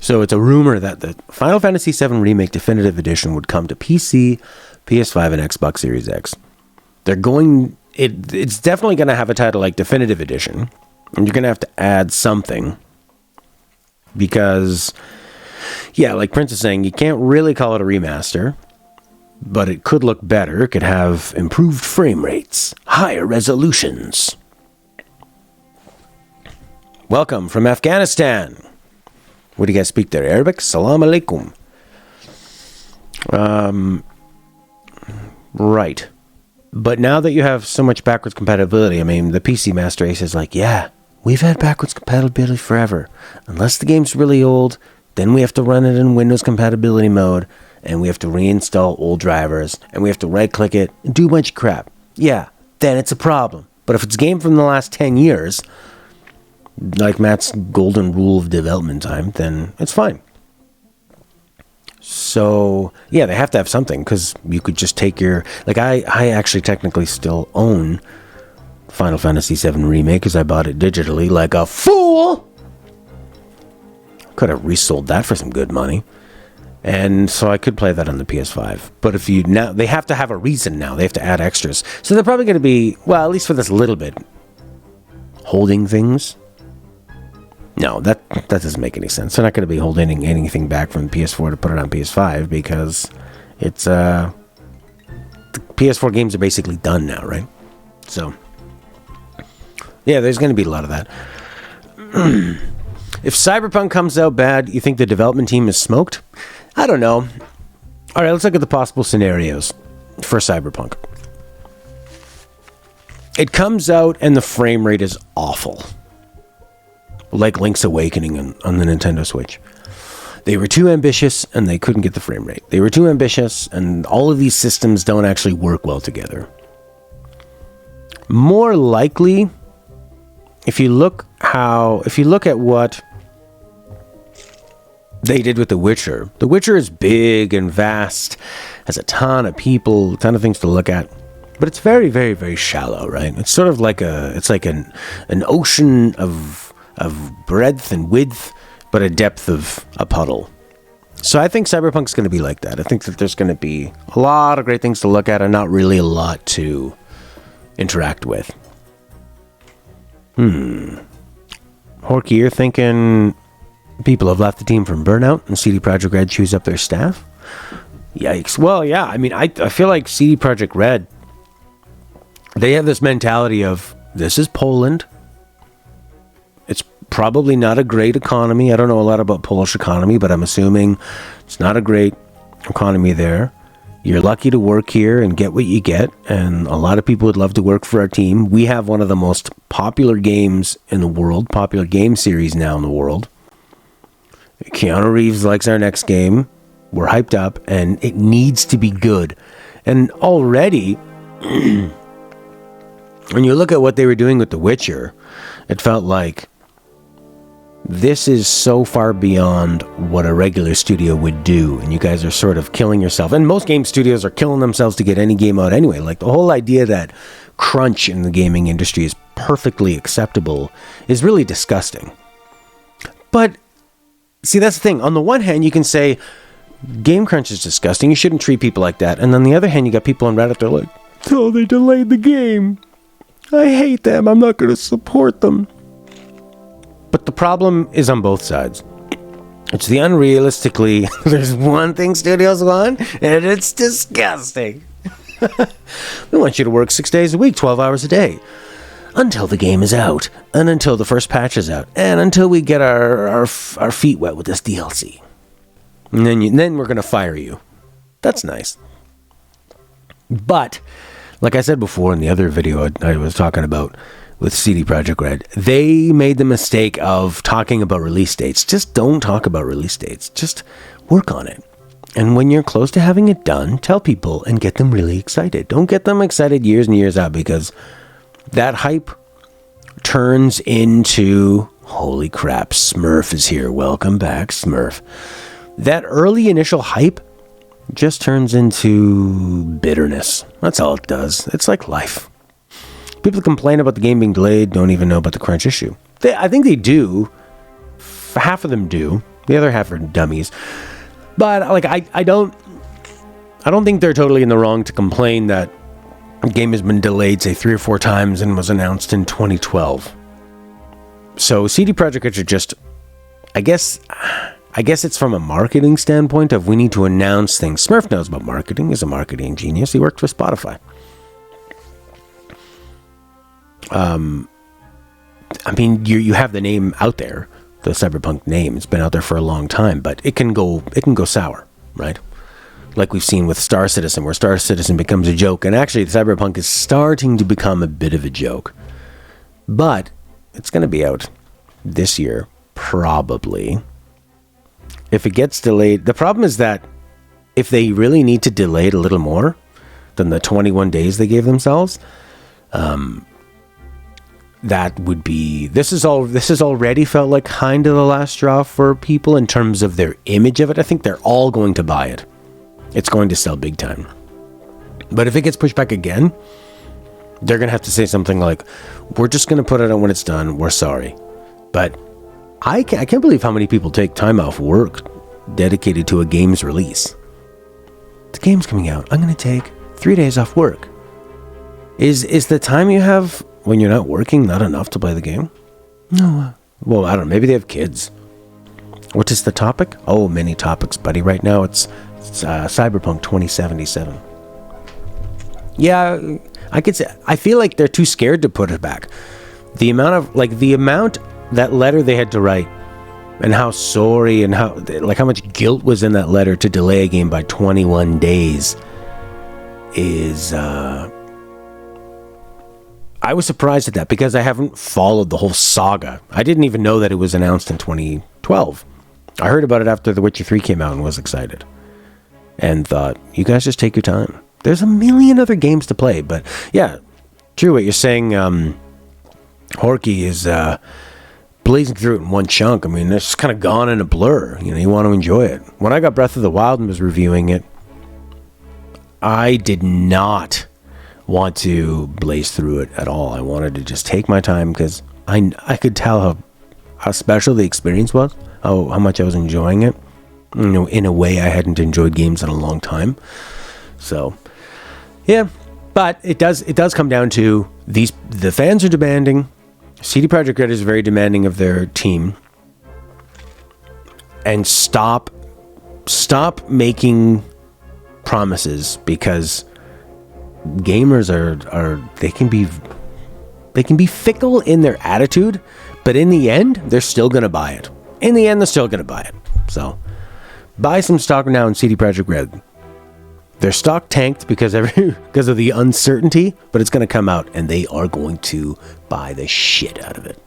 So it's a rumor that the Final Fantasy VII Remake Definitive Edition would come to PC, PS5, and Xbox Series X. It's definitely going to have a title like Definitive Edition, and you're going to have to add something. Because, yeah, like Prince is saying, you can't really call it a remaster, but it could look better. It could have improved frame rates, higher resolutions. Welcome from Afghanistan. What do you guys speak there? Arabic? Salam alaikum. Right. But now that you have so much backwards compatibility, I mean, the PC Master Race is like, yeah, we've had backwards compatibility forever. Unless the game's really old, then we have to run it in Windows compatibility mode, and we have to reinstall old drivers, and we have to right-click it, and do a bunch of crap. Yeah, then it's a problem. But if it's a game from the last 10 years, like Matt's golden rule of development time, then it's fine. So, yeah, they have to have something, because you could just take your... Like, I actually technically still own Final Fantasy VII Remake, because I bought it digitally like a fool! Could have resold that for some good money. And so I could play that on the PS5. But if you... Now, they have to have a reason now. They have to add extras. So they're probably going to be, well, at least for this little bit, holding things. No, that doesn't make any sense. They're not going to be holding anything back from PS4 to put it on PS5 because it's the PS4 games are basically done now, right? So, yeah, there's going to be a lot of that. If Cyberpunk comes out bad, you think the development team is smoked? I don't know. All right, let's look at the possible scenarios for Cyberpunk. It comes out and the frame rate is awful. Like Link's Awakening on the Nintendo Switch. They were too ambitious and they couldn't get the frame rate. They were too ambitious and all of these systems don't actually work well together. More likely, if you look at what they did with The Witcher is big and vast, has a ton of people, a ton of things to look at. But it's very, very, very shallow, right? It's sort of like an ocean of breadth and width, but a depth of a puddle. So I think Cyberpunk's going to be like that. I think that there's going to be a lot of great things to look at and not really a lot to interact with. Horky, you're thinking people have left the team from burnout and CD Projekt Red chews up their staff? Yikes. Well, yeah, I mean, I feel like CD Projekt Red, they have this mentality of, this is Poland. It's probably not a great economy. I don't know a lot about Polish economy, but I'm assuming it's not a great economy there. You're lucky to work here and get what you get, and a lot of people would love to work for our team. We have one of the most popular games in the world, popular game series now in the world. Keanu Reeves likes our next game. We're hyped up, and it needs to be good. And already, when you look at what they were doing with The Witcher, it felt like this is so far beyond what a regular studio would do, and you guys are sort of killing yourself. And most game studios are killing themselves to get any game out anyway. Like, the whole idea that crunch in the gaming industry is perfectly acceptable is really disgusting. But, see, that's the thing. On the one hand, you can say, game crunch is disgusting, you shouldn't treat people like that. And on the other hand, you got people on Reddit, they're like, oh, they delayed the game. I hate them. I'm not going to support them. But the problem is on both sides. It's the unrealistically, there's one thing studios want, and it's disgusting. We want you to work 6 days a week, 12 hours a day, until the game is out, and until the first patch is out, and until we get our feet wet with this DLC. And then we're going to fire you. That's nice. But, like I said before in the other video I was talking about, with CD Projekt Red, they made the mistake of talking about release dates. Just don't talk about release dates. Just work on it. And when you're close to having it done, tell people and get them really excited. Don't get them excited years and years out, because that hype turns into, holy crap, Smurf is here. Welcome back, Smurf. That early initial hype just turns into bitterness. That's all it does. It's like life. People complain about the game being delayed don't even know about the crunch issue. I think they do. Half of them do. The other half are dummies. But like I don't think they're totally in the wrong to complain that a game has been delayed, say 3 or 4 times and was announced in 2012. So CD Projekt Red are just, I guess it's from a marketing standpoint of we need to announce things. Smurf knows about marketing. He's a marketing genius. He worked with Spotify. I mean, you have the name out there, the Cyberpunk name. It's been out there for a long time, but it can go sour, right? Like we've seen with Star Citizen, where Star Citizen becomes a joke, and actually Cyberpunk is starting to become a bit of a joke. But it's going to be out this year, probably. If it gets delayed, the problem is that if they really need to delay it a little more than the 21 days they gave themselves, that would be, this has already felt like kind of the last straw for people in terms of their image of it. I think they're all going to buy it. It's going to sell big time. But if it gets pushed back again, they're going to have to say something like, we're just going to put it on when it's done. We're sorry. But I can't believe how many people take time off work dedicated to a game's release. The game's coming out. I'm going to take 3 days off work. Is the time you have when you're not working not enough to play the game? No. Well, I don't know. Maybe they have kids. What is the topic? Oh, many topics, buddy. Right now it's Cyberpunk 2077. Yeah, I could say, I feel like they're too scared to put it back. The amount that letter they had to write, and how sorry and how much guilt was in that letter to delay a game by 21 days is, I was surprised at that because I haven't followed the whole saga. I didn't even know that it was announced in 2012. I heard about it after The Witcher 3 came out and was excited. And thought, you guys just take your time. There's a million other games to play. But yeah, true what you're saying. Horky is blazing through it in one chunk. I mean, it's just kind of gone in a blur. You know, you want to enjoy it. When I got Breath of the Wild and was reviewing it, I did not want to blaze through it at all. I wanted to just take my time because I could tell how special the experience was, how much I was enjoying it. You know, in a way I hadn't enjoyed games in a long time. So, yeah. But it does come down to the fans are demanding. CD Projekt Red is very demanding of their team. And stop making promises, because gamers are they can be fickle in their attitude, but in the end they're still going to buy it. So buy some stock now in CD Projekt Red. Their stock tanked because of the uncertainty, but it's going to come out and they are going to buy the shit out of it.